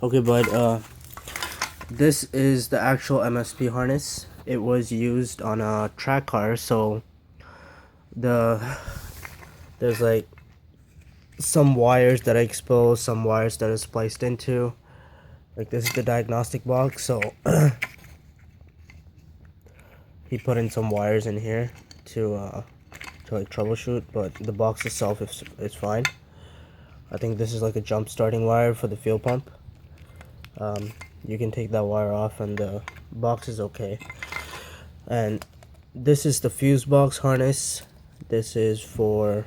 Okay, bud, this is the actual MSP harness. It was used on a track car, so the there's like some wires that I exposed, some wires that are spliced into. Like this is the diagnostic box, so he put in some wires in here to like troubleshoot, but the box itself is fine. I think this is like a jump starting wire for the fuel pump. You can take that wire off and the box is okay. And this is the fuse box harness. This is for,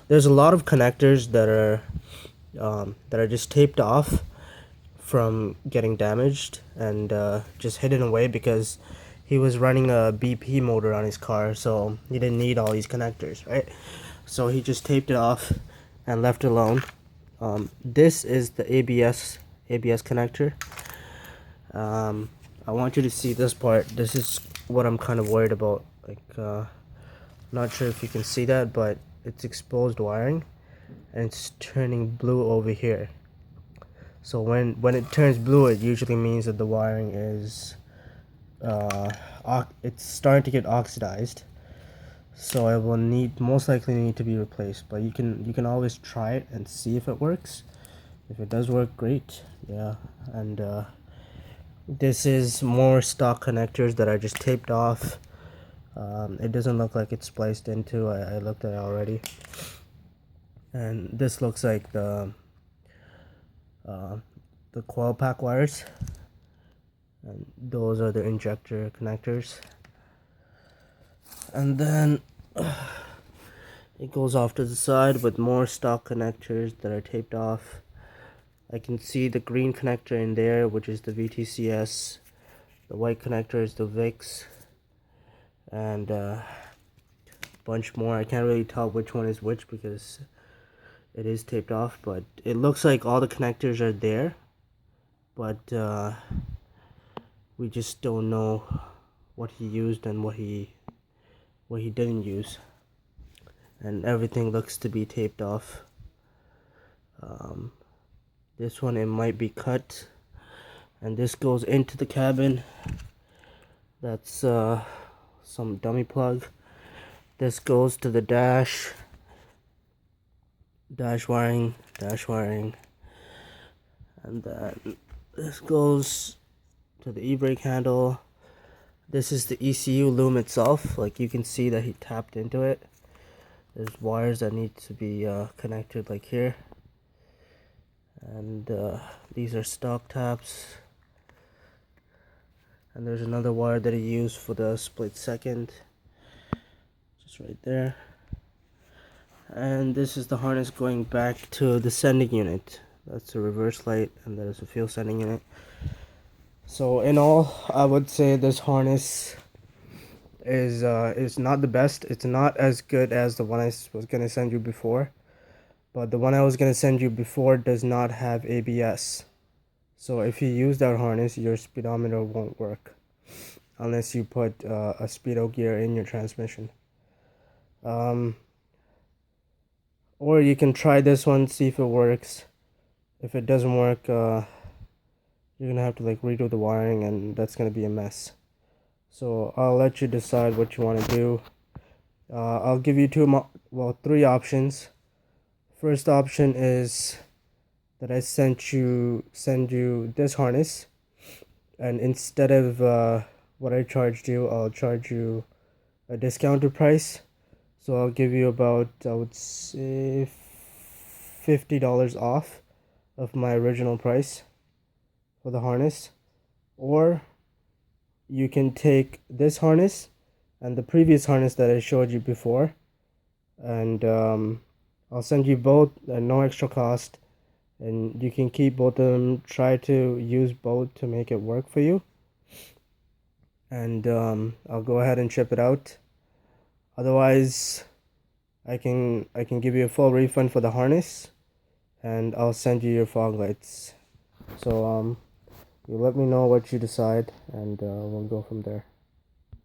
there's a lot of connectors that are just taped off from getting damaged and just hidden away because he was running a BP motor on his car, so he didn't need all these connectors, right? So he just taped it off and left it alone. This is the ABS connector. I want you to see this part. This is what I'm kind of worried about. Like, not sure if you can see that, but it's exposed wiring and it's turning blue over here. So when it turns blue, it usually means that the wiring is it's starting to get oxidized. So it will most likely need to be replaced. But you can always try it and see if it works. If it does work, great. Yeah, and this is more stock connectors that I just taped off. It doesn't look like it's spliced into. I looked at it already. And this looks like the coil pack wires. And those are the injector connectors. And then it goes off to the side with more stock connectors that are taped off. I can see the green connector in there, which is the VTCS. The white connector is the VIX. And a bunch more. I can't really tell which one is which because it is taped off, but it looks like all the connectors are there, but we just don't know what he used and what he didn't use, and everything looks to be taped off. This one, it might be cut, and this goes into the cabin. That's some dummy plug. This goes to the dash wiring, and then this goes to the e-brake handle. This is the ECU loom itself. Like, you can see that he tapped into it. There's wires that need to be connected, like here, and these are stock taps. And there's another wire that he used for the split second, just right there. And this is the harness going back to the sending unit. That's a reverse light, and that is a fuel sending unit. So in all, I would say this harness is not the best. It's not as good as the one I was gonna send you before, but the one I was gonna send you before does not have ABS. So if you use that harness, your speedometer won't work unless you put a speedo gear in your transmission. Or you can try this one, see if it works. If it doesn't work, you're gonna have to like redo the wiring, and that's gonna be a mess. So I'll let you decide what you want to do. I'll give you three options. First option is that I send you this harness, and instead of what I charged you, I'll charge you a discounted price. So I'll give you about, I would say, $50 off of my original price for the harness. Or you can take this harness and the previous harness that I showed you before, and I'll send you both at no extra cost, and you can keep both of them. Try to use both to make it work for you, and I'll go ahead and ship it out. Otherwise, I can give you a full refund for the harness, and I'll send you your fog lights. So you let me know what you decide, and we'll go from there.